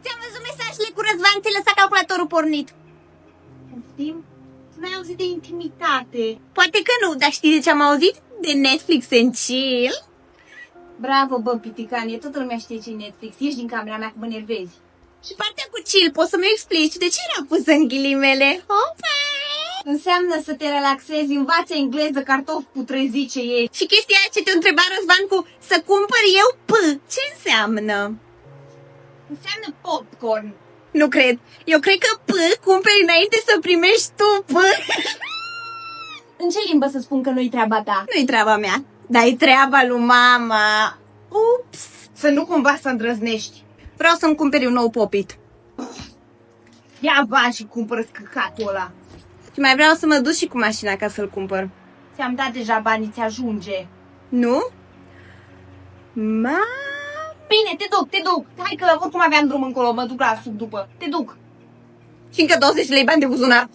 Ți-am văzut mesajele cu Răzvan, ți-ai lăsat calculatorul pornit. Știm? N-ai auzit de intimitate. Poate că nu, dar știi de ce am auzit? De Netflix and chill. Bravo, bă, piticanie, toată lumea știe ce Netflix. Ieși din camera mea că mă nervezi. Și partea cu chill, poți să-mi explici de ce era pusă în ghilimele? Opa! Înseamnă să te relaxezi, învață engleză, cartofi putreziți ce e. Și chestia aia ce te întreba Răzvan cu să cumpăr eu ce înseamnă? Înseamnă popcorn. Nu cred. Eu cred că cumperi înainte să primești tu În ce limbă să spun că nu-i treaba ta? Nu-i treaba mea, dar e treaba lui mama. Ups! Să nu cumva să îndrăznești. Vreau să-mi cumperi un nou popit. Ia bani și cumpără scăcatul ăla. Și mai vreau să mă duc și cu mașina ca să-l cumpăr. Ți-am dat deja banii, ți-ajunge. Nu? Ma... Bine, te duc. Hai că oricum aveam drum încolo, mă duc la sub după. Te duc. Și încă 20 lei bani de buzunar.